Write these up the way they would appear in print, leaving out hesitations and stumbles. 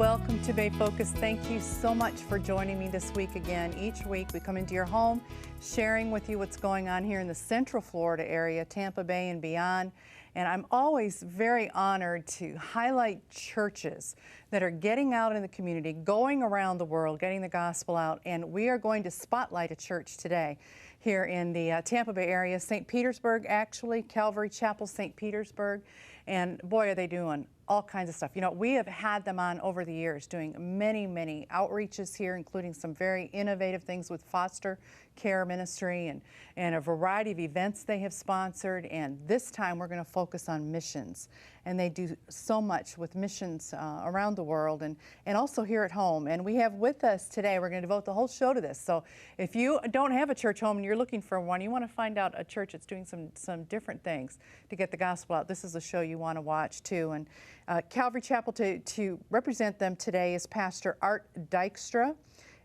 welcome to Bay Focus. Thank you so much for joining me this week again. Each week we come into your home, sharing with you what's going on here in the Central Florida area, Tampa Bay and beyond. And I'm always very honored to highlight churches that are getting out in the community, going around the world, getting the gospel out. And we are going to spotlight a church today here in the Tampa Bay area, St. Petersburg, actually, Calvary Chapel, St. Petersburg. And boy, are they doing all kinds of stuff. You know, we have had them on over the years doing many, many outreaches here, including some very innovative things with foster care ministry and a variety of events they have sponsored. And this time we're going to focus on missions. And they do so much with missions around the world and also here at home. And we have with us today, we're going to devote the whole show to this. So if you don't have a church home and you're looking for one, you want to find out a church that's doing some different things to get the gospel out, this is a show you want to watch too. And Calvary Chapel, to represent them today, is Pastor Art Dykstra,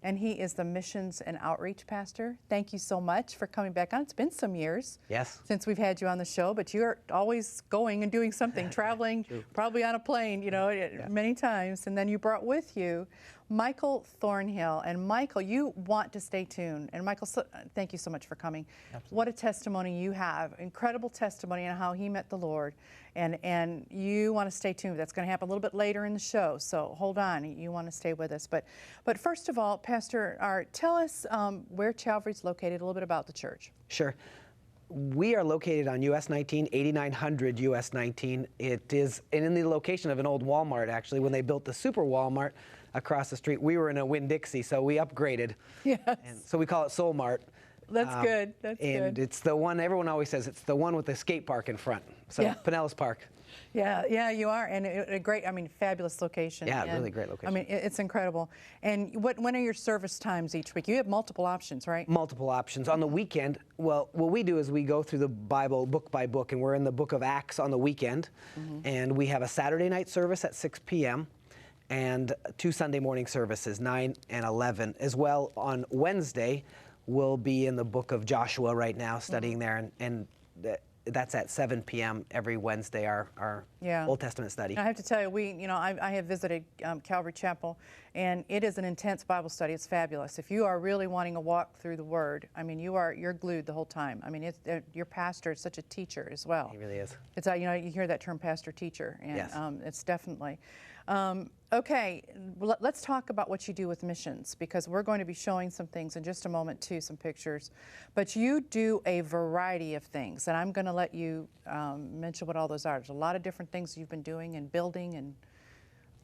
and he is the Missions and Outreach Pastor. Thank you so much for coming back on. It's been some years since we've had you on the show, but you're always going and doing something, traveling, probably on a plane, you know, many times. And then you brought with you Michael Thornhill. And Michael, you want to stay tuned. And Michael, thank you so much for coming. Absolutely. What a testimony you have. Incredible testimony on how he met the Lord. And you want to stay tuned. That's going to happen a little bit later in the show. So hold on. You want to stay with us. But first of all, Pastor Art, tell us where Calvary's located, a little bit about the church. Sure. We are located on US 19, 8900 US 19. It is in the location of an old Walmart, actually. When they built the super Walmart across the street, we were in a Winn-Dixie, so we upgraded. Yes. And so we call it Soul Mart. That's good. That's good. And it's the one, everyone always says, it's the one with the skate park in front. So Pinellas Park. Yeah, you are. And a great, fabulous location. Yeah, really great location. It's incredible. And when are your service times each week? You have multiple options, right? Multiple options. On the weekend, well, what we do is we go through the Bible book by book, and we're in the book of Acts on the weekend. Mm-hmm. And we have a Saturday night service at 6 p.m. and 2 Sunday morning services, 9 and 11. As well, on Wednesday, we'll be in the book of Joshua right now, studying there, and that's at 7 p.m. every Wednesday, our Old Testament study. I have to tell you, I have visited Calvary Chapel, and it is an intense Bible study. It's fabulous. If you are really wanting to walk through the Word, you're glued the whole time. Your pastor is such a teacher as well. He really is. It's you hear that term, pastor-teacher, and yes. It's definitely. Okay, let's talk about what you do with missions, because we're going to be showing some things in just a moment too, some pictures. But you do a variety of things, and I'm going to let you mention what all those are. There's a lot of different things you've been doing and building. And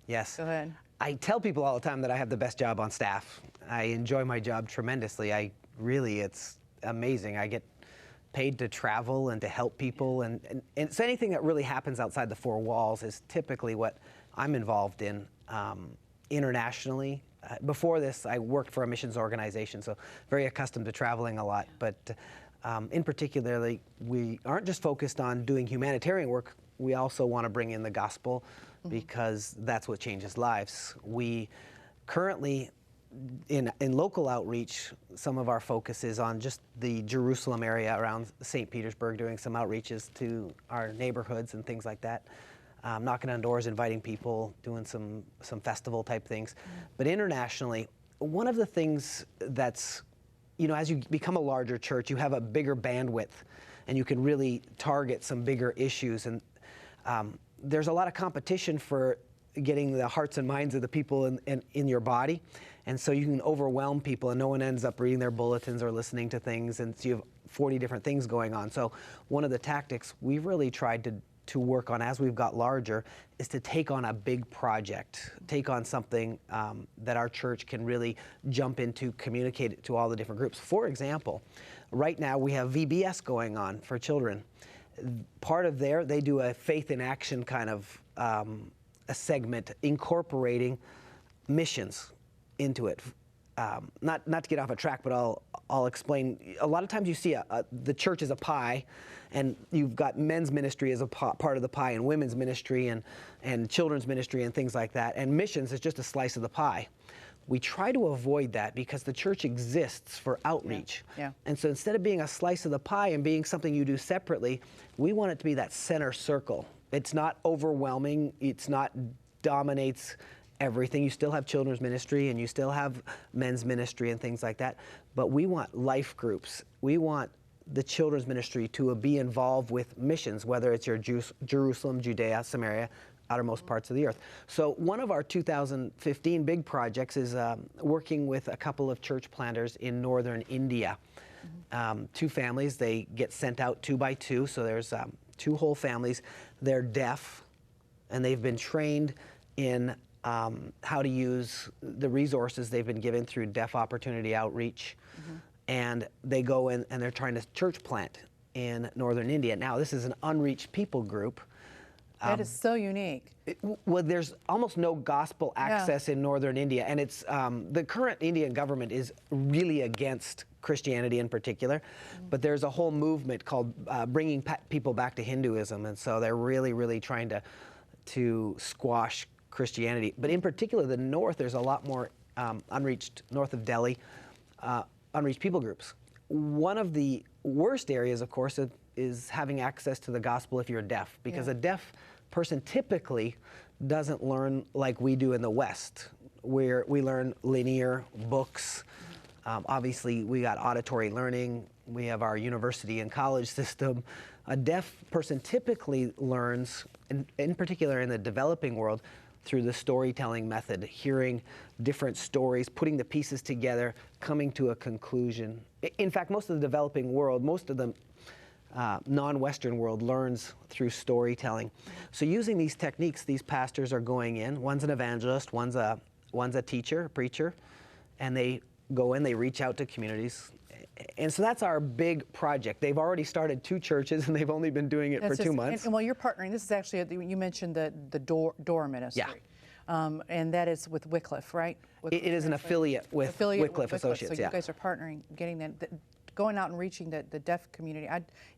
yes, go ahead. I tell people all the time that I have the best job on staff. I enjoy my job tremendously. It's amazing. I get paid to travel and to help people, and so anything that really happens outside the four walls is typically what I'm involved in internationally. Before this, I worked for a missions organization, so very accustomed to traveling a lot. But in particular, we aren't just focused on doing humanitarian work. We also want to bring in the gospel, because that's what changes lives. We currently, in local outreach, some of our focus is on just the Jerusalem area around St. Petersburg, doing some outreaches to our neighborhoods and things like that. Knocking on doors, inviting people, doing some festival type things. But internationally, one of the things that's, as you become a larger church, you have a bigger bandwidth, and you can really target some bigger issues. And there's a lot of competition for getting the hearts and minds of the people in your body. And so you can overwhelm people, and no one ends up reading their bulletins or listening to things, and so you have 40 different things going on. So one of the tactics we've really tried to work on as we've got larger is to take on a big project, take on something that our church can really jump into, communicate it to all the different groups. For example, right now we have VBS going on for children. Part of they do a faith in action kind of a segment incorporating missions into it. Not to get off a track, but I'll explain. A lot of times you see the church as a pie, and you've got men's ministry as a part of the pie, and women's ministry, and children's ministry, and things like that. And missions is just a slice of the pie. We try to avoid that because the church exists for outreach. Yeah. And so instead of being a slice of the pie and being something you do separately, we want it to be that center circle. It's not overwhelming. It's not dominates everything. You still have children's ministry and you still have men's ministry and things like that. But we want life groups. We want the children's ministry to be involved with missions, whether it's your Jerusalem, Judea, Samaria, outermost parts of the earth. So one of our 2015 big projects is working with a couple of church planters in northern India. Two families, they get sent out 2 by 2, so there's 2 whole families. They're deaf, and they've been trained in how to use the resources they've been given through Deaf Opportunity Outreach. And they go in and they're trying to church plant in northern India. Now, this is an unreached people group. That is so unique. Well, there's almost no gospel access in northern India, and it's the current Indian government is really against Christianity in particular, but there's a whole movement called bringing people back to Hinduism, and so they're really trying to squash Christianity. But in particular, the north, there's a lot more unreached, north of Delhi, unreached people groups. One of the worst areas, of course, is having access to the gospel if you're deaf, because a deaf person typically doesn't learn like we do in the West, where we learn linear books. Obviously, we got auditory learning. We have our university and college system. A deaf person typically learns, in particular in the developing world, through the storytelling method, hearing different stories, putting the pieces together, coming to a conclusion. In fact, most of the developing world, most of the non-Western world learns through storytelling. So using these techniques, these pastors are going in. One's an evangelist, one's a teacher, a preacher, and they go in, they reach out to communities. And so that's our big project. They've already started 2 churches, and they've only been doing it for 2 months. And while you're partnering, this is actually, you mentioned the door ministry. And that is with Wycliffe, right? It is an affiliate with Wycliffe Associates. So you guys are partnering, getting that, going out and reaching the deaf community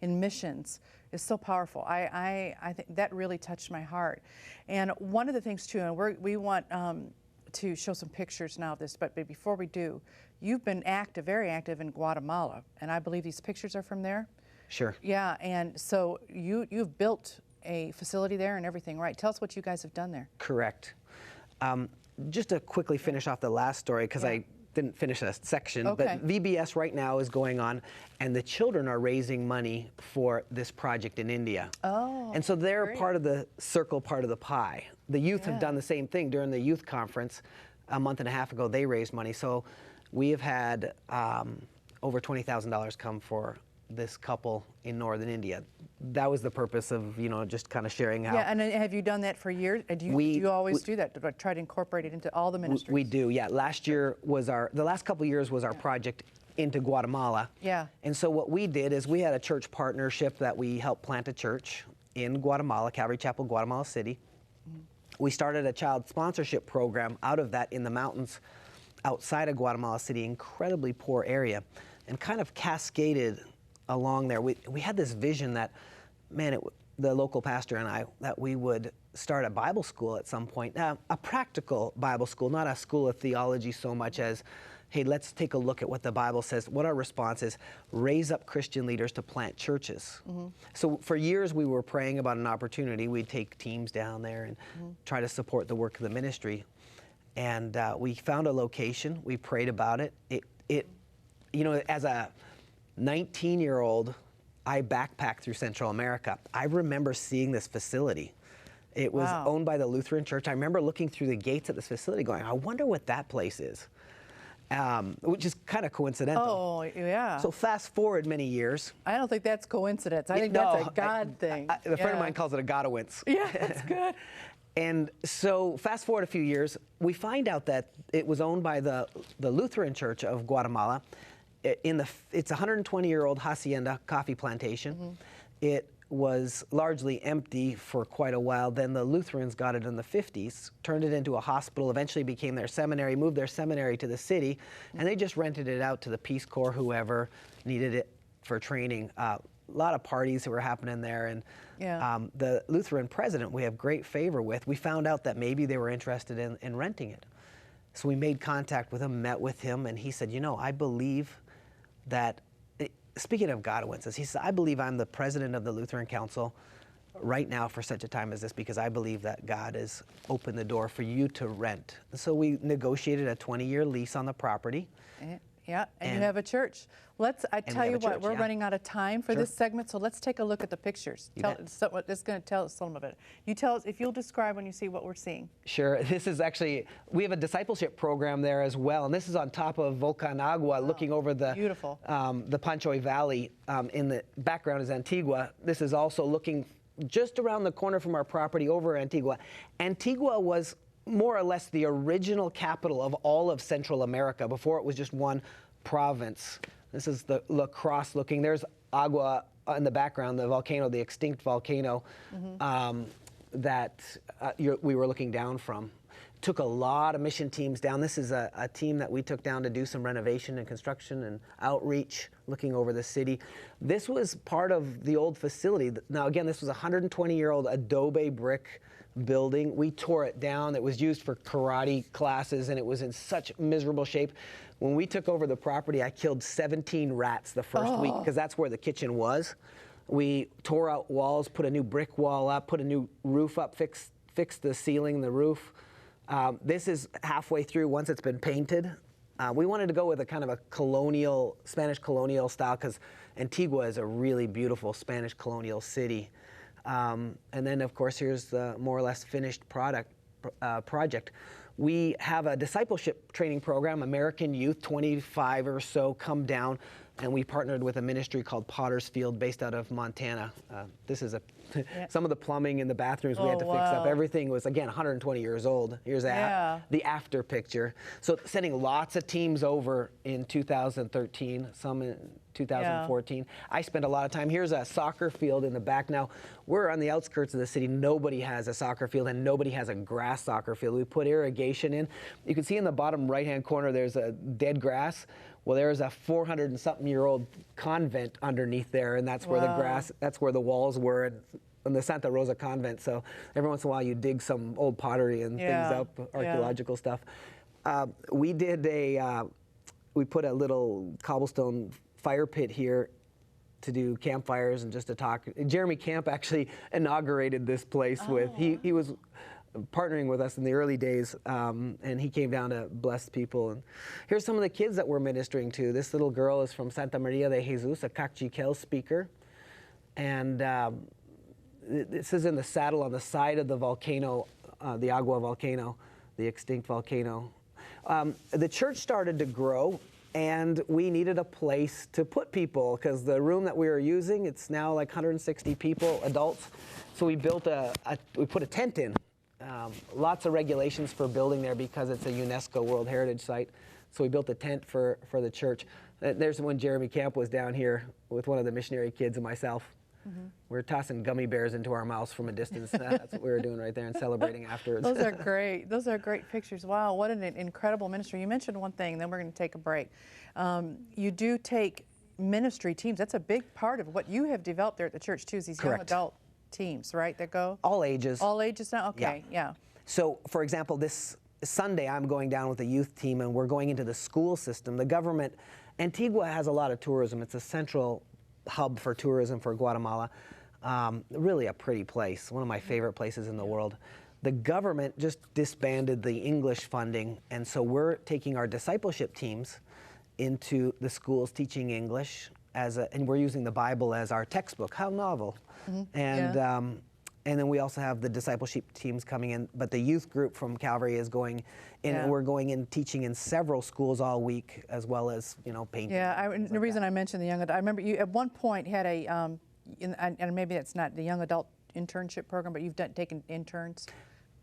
in missions is so powerful. I think that really touched my heart. And one of the things too, and we want to show some pictures now of this, but before we do, you've been very active in Guatemala, and I believe these pictures are from there? Sure. Yeah, and so you've built a facility there and everything, right? Tell us what you guys have done there. Correct. Just to quickly finish off the last story, because I didn't finish a section, but VBS right now is going on, and the children are raising money for this project in India. Oh, and so they're part of the circle, part of the pie. The youth have done the same thing during the youth conference a month and a half ago. They raised money. So we have had over $20,000 come for this couple in northern India. That was the purpose of, just kind of sharing how. Yeah, and have you done that for years? Do you always do that, to try to incorporate it into all the ministries? We do, yeah. Last year was the last couple of years was our project into Guatemala. Yeah. And so what we did is we had a church partnership that we helped plant a church in Guatemala, Calvary Chapel, Guatemala City. We started a child sponsorship program out of that in the mountains outside of Guatemala City, incredibly poor area, and kind of cascaded along there. We had this vision that, man, the local pastor and I, that we would start a Bible school at some point, a practical Bible school, not a school of theology so much as, hey, let's take a look at what the Bible says, what our response is, raise up Christian leaders to plant churches. So for years we were praying about an opportunity. We'd take teams down there and try to support the work of the ministry. And we found a location, we prayed about it. As a 19-year-old, I backpacked through Central America. I remember seeing this facility. It was owned by the Lutheran Church. I remember looking through the gates at this facility going, I wonder what that place is, which is kind of coincidental. Oh, yeah. So fast forward many years. I don't think that's coincidence. I think that's a God thing. A friend of mine calls it a Godowince. Yeah, that's good. And so fast forward a few years, we find out that it was owned by the Lutheran Church of Guatemala. It's a 120-year-old hacienda coffee plantation. It was largely empty for quite a while. Then the Lutherans got it in the 50s, turned it into a hospital, eventually became their seminary, moved their seminary to the city, and they just rented it out to the Peace Corps, whoever needed it for training. A lot of parties that were happening there, and the Lutheran president we have great favor with, we found out that maybe they were interested in renting it. So we made contact with him, met with him, and he said, I believe that, speaking of Godowinces, he said, I believe I'm the president of the Lutheran Council right now for such a time as this, because I believe that God has opened the door for you to rent. So we negotiated a 20-year lease on the property. Yeah, and you have a church. I tell you what, we're running out of time for this segment, so let's take a look at the pictures. It's going to tell us some of it. You tell us, if you'll describe when you see what we're seeing. Sure. This is actually, we have a discipleship program there as well, and this is on top of Volcan Agua, looking over the beautiful, the Panchoy Valley. In the background is Antigua. This is also looking just around the corner from our property over Antigua. Antigua was more or less the original capital of all of Central America before it was just one province. This is the La Crosse looking. There's Agua in the background, the volcano, the extinct volcano that we were looking down from. Took a lot of mission teams down. This is a team that we took down to do some renovation and construction and outreach, looking over the city. This was part of the old facility. Now again, this was a 120-year-old adobe brick building. We tore it down. It was used for karate classes, and it was in such miserable shape. When we took over the property, I killed 17 rats the first week, because that's where the kitchen was. We tore out walls, put a new brick wall up, put a new roof up, fixed the ceiling, the roof. This is halfway through once it's been painted. We wanted to go with a kind of a colonial, Spanish colonial style, because Antigua is a really beautiful Spanish colonial city. And then, of course, here's the more or less finished project. We have a discipleship training program. American youth, 25 or so, come down, and we partnered with a ministry called Potter's Field based out of Montana. This is some of the plumbing in the bathrooms we had to fix up. Everything was, again, 120 years old. Here's the after picture. So sending lots of teams over in 2013, some in 2014. I spent a lot of time. Here's a soccer field in the back. Now, we're on the outskirts of the city. Nobody has a soccer field, and nobody has a grass soccer field. We put irrigation in. You can see in the bottom right-hand corner, there's a dead grass. Well, there's a 400-and-something-year-old convent underneath there, and that's where the grass, that's where the walls were in the Santa Rosa convent. So every once in a while, you dig some old pottery and things up, archaeological stuff. We put a little cobblestone fire pit here to do campfires and just to talk. Jeremy Camp actually inaugurated this place he was partnering with us in the early days, and he came down to bless people. And here's some of the kids that we're ministering to. This little girl is from Santa Maria de Jesus, a Cachiquel speaker. And this is in the saddle on the side of the volcano, the Agua volcano, the extinct volcano. The church started to grow, and we needed a place to put people, because the room that we were using, it's now like 160 people, adults. So we built we put a tent in. Lots of regulations for building there because it's a UNESCO World Heritage Site. So we built a tent for the church. There's when Jeremy Camp was down here with one of the missionary kids and myself. We were tossing gummy bears into our mouths from a distance. That's what we were doing right there and celebrating afterwards. Those are great. Those are great pictures. Wow, what an incredible ministry. You mentioned one thing, then we're going to take a break. You do take ministry teams. That's a big part of what you have developed there at the church, too, is these young adult teams, right, that go? All ages. All ages now? Okay, yeah. So, for example, this Sunday I'm going down with a youth team, and we're going into the school system. The government, Antigua has a lot of tourism. It's a central hub for tourism for Guatemala. Really a pretty place, one of my favorite places in the world. The government just disbanded the English funding, and so we're taking our discipleship teams into the schools teaching English, and we're using the Bible as our textbook. How novel. And then we also have the discipleship teams coming in, but the youth group from Calvary is going in, and we're going in teaching in several schools all week, as well as, painting. Yeah, the reason I mentioned the young adult, I remember you at one point had a, and maybe that's not the young adult internship program, but you've taken interns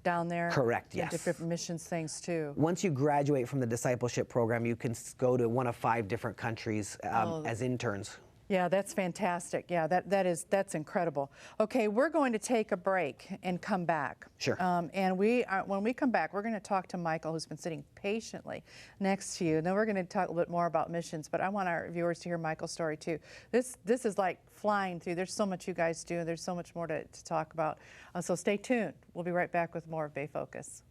down there. Correct, yes. Different missions things too. Once you graduate from the discipleship program, you can go to one of 5 different countries as interns. Yeah, that's fantastic. Yeah, that's incredible. Okay, we're going to take a break and come back. Sure. And when we come back, we're going to talk to Michael, who's been sitting patiently next to you. And then we're going to talk a little bit more about missions. But I want our viewers to hear Michael's story too. This is like flying through. There's so much you guys do. There's so much more to talk about. So stay tuned. We'll be right back with more of Bay Focus.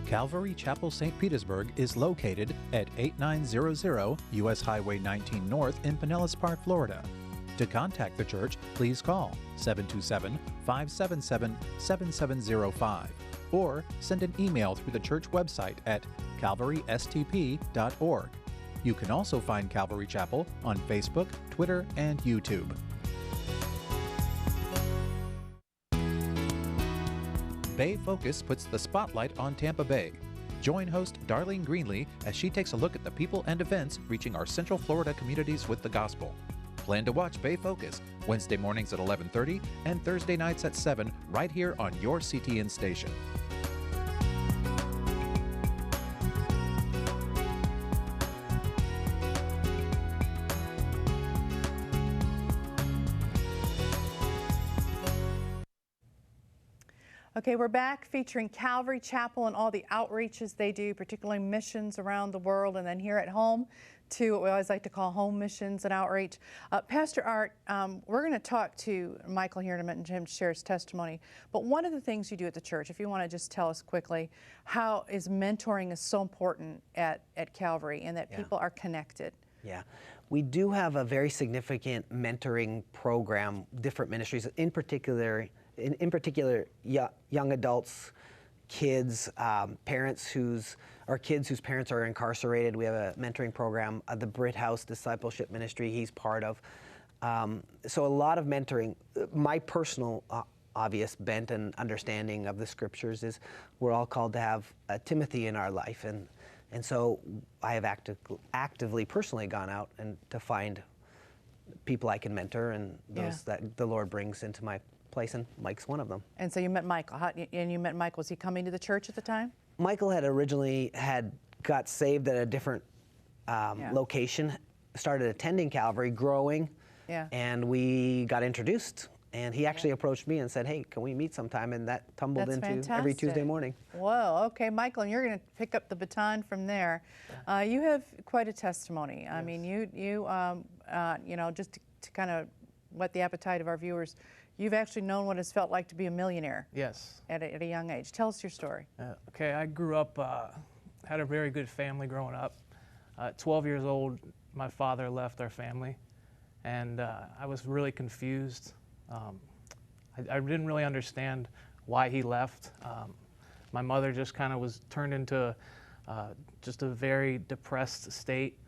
Calvary Chapel St. Petersburg is located at 8900 U.S. Highway 19 North in Pinellas Park, Florida. To contact the church, please call 727-577-7705 or send an email through the church website at calvarystp.org. You can also find Calvary Chapel on Facebook, Twitter, and YouTube. Bay Focus puts the spotlight on Tampa Bay. Join host Darlene Greenlee as she takes a look at the people and events reaching our Central Florida communities with the gospel. Plan to watch Bay Focus Wednesday mornings at 11:30 and Thursday nights at 7 right here on your CTN station. Okay, we're back featuring Calvary Chapel and all the outreaches they do, particularly missions around the world, and then here at home to what we always like to call home missions and outreach. Pastor Art, we're going to talk to Michael here in a minute and him share his testimony. But one of the things you do at the church, if you want to just tell us quickly, how is mentoring is so important at Calvary and that people are connected. Yeah, we do have a very significant mentoring program, different ministries, in particular, young adults, kids, parents whose parents are incarcerated. We have a mentoring program, the Brit House Discipleship Ministry he's part of. So a lot of mentoring. My personal obvious bent and understanding of the scriptures is we're all called to have Timothy in our life, and so I have actively personally gone out and to find people I can mentor and those that the Lord brings into my place, and Mike's one of them. And so you met Michael, and you met Michael. Was he coming to the church at the time? Michael had originally got saved at a different location, started attending Calvary, growing, and we got introduced. And he actually approached me and said, "Hey, can we meet sometime?" And that tumbled into fantastic. Every Tuesday morning. Whoa, okay, Michael, and you're going to pick up the baton from there. You have quite a testimony. I mean, you know, just to kind of whet the appetite of our viewers, you've actually known what it's felt like to be a millionaire. Yes. At a young age. Tell us your story. Okay, I grew up, had a very good family growing up. At 12 years old, my father left our family, and I was really confused. I didn't really understand why he left. My mother just kind of was turned into just a very depressed state,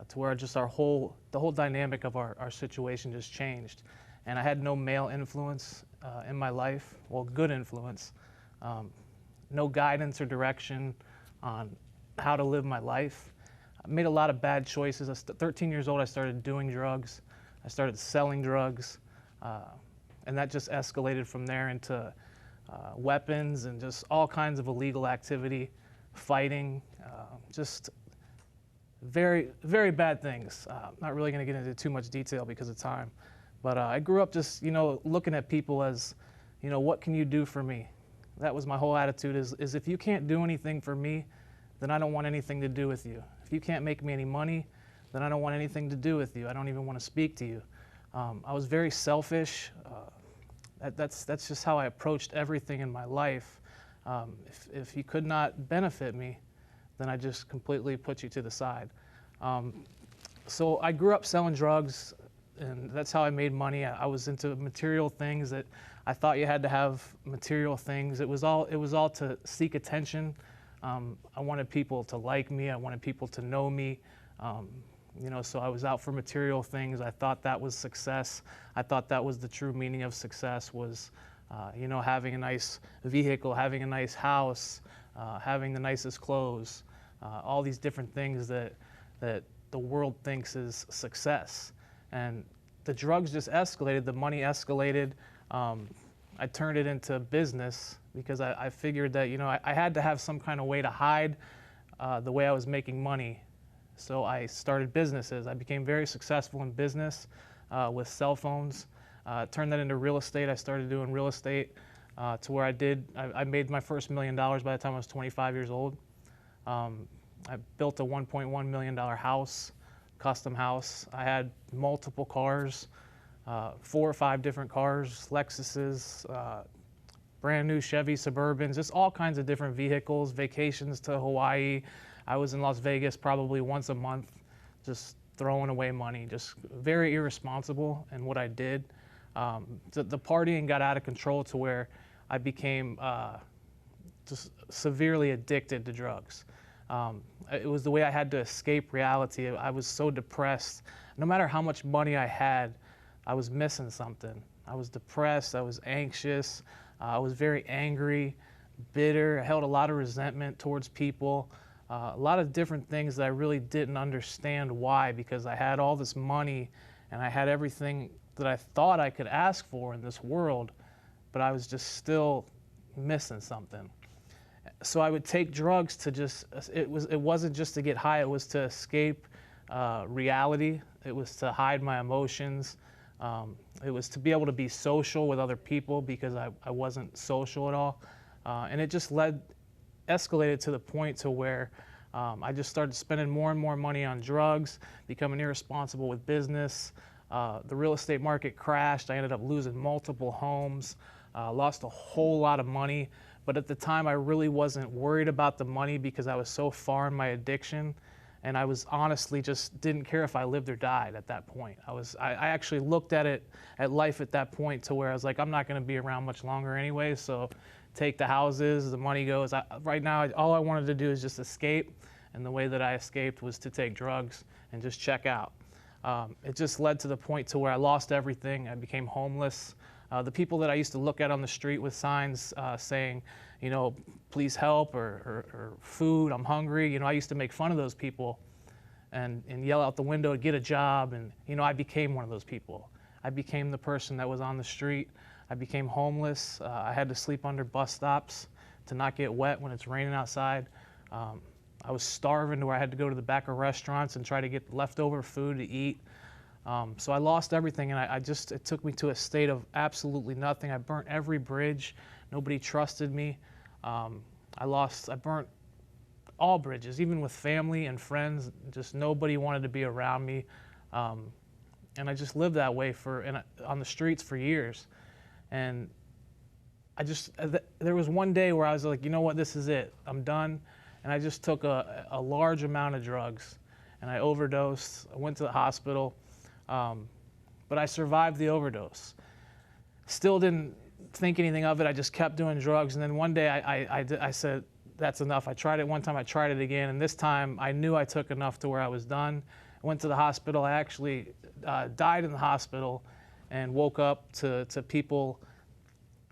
to where just the whole dynamic of our situation just changed. And I had no male influence in my life, well, good influence, no guidance or direction on how to live my life. I made a lot of bad choices. At 13 years old, I started doing drugs. I started selling drugs, and that just escalated from there into weapons and just all kinds of illegal activity, fighting, just very, very bad things. Not really going to get into too much detail because of time. But I grew up just, you know, looking at people as, you know, what can you do for me? That was my whole attitude is if you can't do anything for me, then I don't want anything to do with you. If you can't make me any money, then I don't want anything to do with you. I don't even want to speak to you. I was very selfish. That's just how I approached everything in my life. If you could not benefit me, then I just completely put you to the side. So I grew up selling drugs, and that's how I made money. I was into material things that I thought you had to have material things. It was all to seek attention. I wanted people to like me. I wanted people to know me. You know, so I was out for material things. I thought that was success. I thought that was the true meaning of success was, you know, having a nice vehicle, having a nice house, having the nicest clothes, all these different things that the world thinks is success. And the drugs just escalated, the money escalated. I turned it into business because I figured that, you know, I had to have some kind of way to hide the way I was making money. So I started businesses. I became very successful in business with cell phones. Turned that into real estate. I started doing real estate to where I made my first $1 million by the time I was 25 years old. I built a $1.1 million house, custom house. I had multiple cars, 4 or 5 different cars, Lexuses, brand new Chevy Suburbans, just all kinds of different vehicles, vacations to Hawaii. I was in Las Vegas probably once a month, just throwing away money, just very irresponsible in what I did. The partying got out of control to where I became just severely addicted to drugs. It was the way I had to escape reality. I was so depressed. No matter how much money I had, I was missing something. I was depressed, I was anxious, I was very angry, bitter, I held a lot of resentment towards people, a lot of different things that I really didn't understand why, because I had all this money and I had everything that I thought I could ask for in this world, but I was just still missing something. So I would take drugs to just, it wasn't just to get high, it was to escape reality, it was to hide my emotions. It was to be able to be social with other people because I wasn't social at all. And it just escalated to the point to where I just started spending more and more money on drugs, becoming irresponsible with business. The real estate market crashed. I ended up losing multiple homes, lost a whole lot of money. But at the time, I really wasn't worried about the money because I was so far in my addiction. And I was honestly just didn't care if I lived or died at that point. I actually looked at life at that point to where I was like, I'm not going to be around much longer anyway, so take the houses, the money goes. Right now, all I wanted to do is just escape, and the way that I escaped was to take drugs and just check out. It just led to the point to where I lost everything. I became homeless. The people that I used to look at on the street with signs saying, you know, please help or food, I'm hungry. You know, I used to make fun of those people and yell out the window to get a job. And, you know, I became one of those people. I became the person that was on the street. I became homeless. I had to sleep under bus stops to not get wet when it's raining outside. I was starving to where I had to go to the back of restaurants and try to get leftover food to eat. So I lost everything, and it took me to a state of absolutely nothing. I burnt every bridge. Nobody trusted me. I burnt all bridges, even with family and friends. Just nobody wanted to be around me. And I just lived that way on the streets for years. And there was one day where I was like, you know what, this is it. I'm done. And I just took a large amount of drugs, and I overdosed. I went to the hospital. But I survived the overdose. Still didn't think anything of it. I just kept doing drugs. And then one day I said, that's enough. I tried it one time, I tried it again. And this time I knew I took enough to where I was done. I went to the hospital. I actually died in the hospital and woke up to people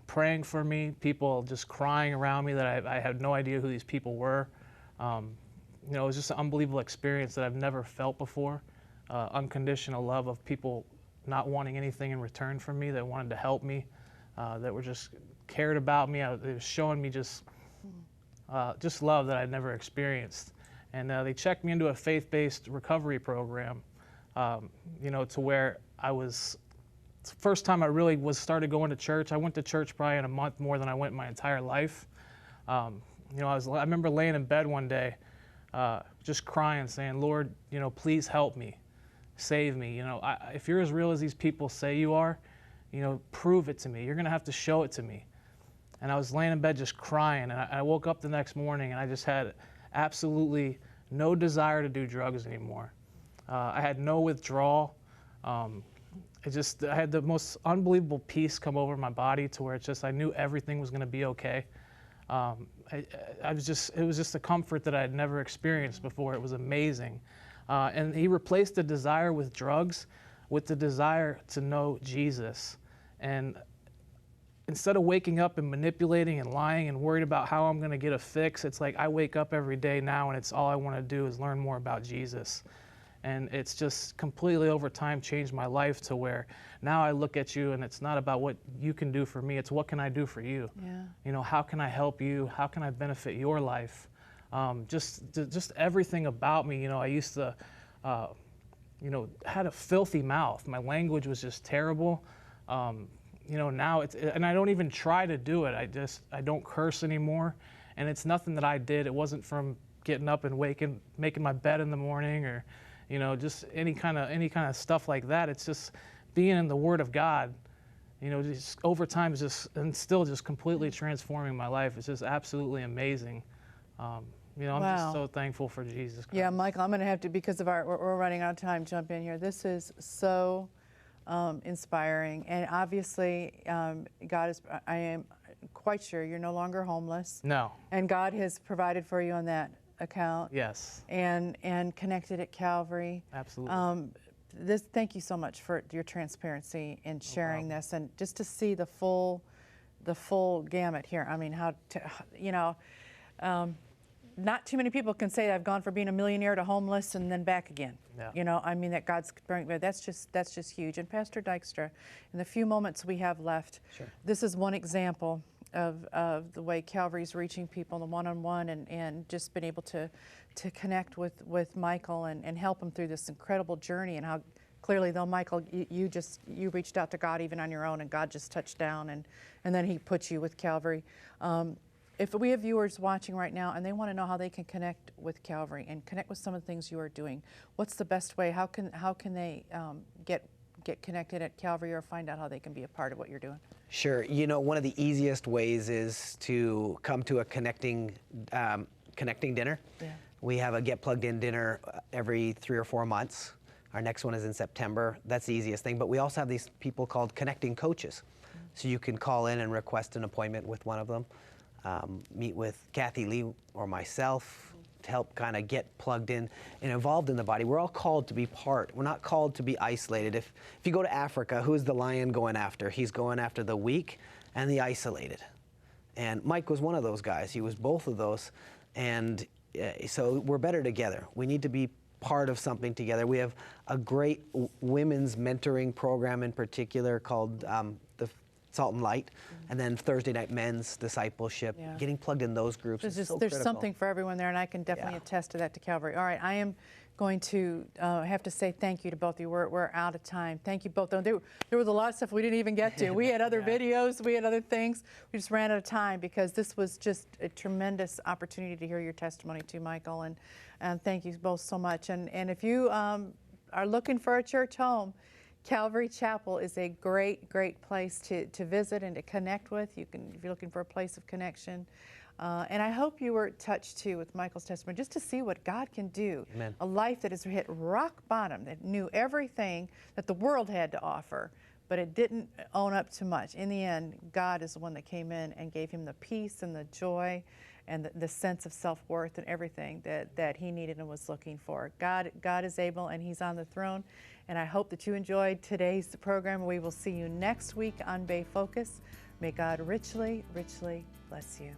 praying for me, people just crying around me that I had no idea who these people were. You know, it was just an unbelievable experience that I've never felt before. Unconditional love of people not wanting anything in return from me, that wanted to help me, that were just cared about me. It was showing me just love that I'd never experienced. And they checked me into a faith-based recovery program, you know, to where it's the first time I really started going to church. I went to church probably in a month more than I went in my entire life. You know, I remember laying in bed one day, just crying, saying, Lord, you know, please help me. Save me. You know, if you're as real as these people say you are, you know, prove it to me. You're going to have to show it to me. And I was laying in bed just crying. And I woke up the next morning and I just had absolutely no desire to do drugs anymore. I had no withdrawal. I had the most unbelievable peace come over my body to where I knew everything was going to be okay. It was just a comfort that I had never experienced before. It was amazing. And he replaced the desire with drugs with the desire to know Jesus. And instead of waking up and manipulating and lying and worried about how I'm going to get a fix, it's like I wake up every day now and it's all I want to do is learn more about Jesus. And it's just completely over time changed my life to where now I look at you and it's not about what you can do for me, it's what can I do for you? Yeah. You know, how can I help you? How can I benefit your life? Just everything about me, you know, I used to, you know, had a filthy mouth. My language was just terrible. You know, now and I don't even try to do it. I don't curse anymore. And it's nothing that I did. It wasn't from getting up and making my bed in the morning or, you know, just any kind of stuff like that. It's just being in the Word of God you know, just over time, and still just completely transforming my life. It's just absolutely amazing. You know, I'm just so thankful for Jesus Christ. Yeah, Michael, I'm going to have to, because of we're running out of time, jump in here. This is so inspiring, and obviously, I am quite sure you're no longer homeless. No. And God has provided for you on that account. Yes. And connected at Calvary. Absolutely. Thank you so much for your transparency in sharing this, and just to see the full gamut here. I mean, not too many people can say I've gone from being a millionaire to homeless and then back again. Yeah. You know, I mean, that God's bringing, that's just huge. And Pastor Dykstra, in the few moments we have left, this is one example of the way Calvary's reaching people, the one-on-one, and just been able to connect with Michael and help him through this incredible journey, and how clearly, though, Michael, you reached out to God even on your own, and God just touched down, and then he put you with Calvary. If we have viewers watching right now and they want to know how they can connect with Calvary and connect with some of the things you are doing, what's the best way? How can they get connected at Calvary, or find out how they can be a part of what you're doing? Sure. You know, one of the easiest ways is to come to a connecting dinner. Yeah. We have a Get Plugged In dinner every 3 or 4 months. Our next one is in September. That's the easiest thing. But we also have these people called connecting coaches. So you can call in and request an appointment with one of them. Meet with Kathy Lee or myself to help kind of get plugged in and involved in the body. We're all called to be part. We're not called to be isolated. If you go to Africa, who's the lion going after? He's going after the weak and the isolated. And Mike was one of those guys. He was both of those. And so we're better together. We need to be part of something together. We have a great women's mentoring program in particular called the Salt and Light, and then Thursday night men's discipleship. Yeah. Getting plugged in those groups is so there's critical. something for everyone there, and I can definitely attest to that, to Calvary. All right, I am going to have to say thank you to both of you. We're out of time. Thank you both. There was a lot of stuff we didn't even get to. We had other videos, we had other things. We just ran out of time, because this was just a tremendous opportunity to hear your testimony too, Michael, and thank you both so much. And if you are looking for a church home, Calvary Chapel is a great place to visit and to connect with. If you're looking for a place of connection. And I hope you were touched too with Michael's testimony, just to see what God can do. Amen. A life that has hit rock bottom, that knew everything that the world had to offer, but it didn't own up to much. In the end, God is the one that came in and gave him the peace and the joy and the sense of self-worth and everything that he needed and was looking for. God is able, and he's on the throne. And I hope that you enjoyed today's program. We will see you next week on Bay Focus. May God richly, richly bless you.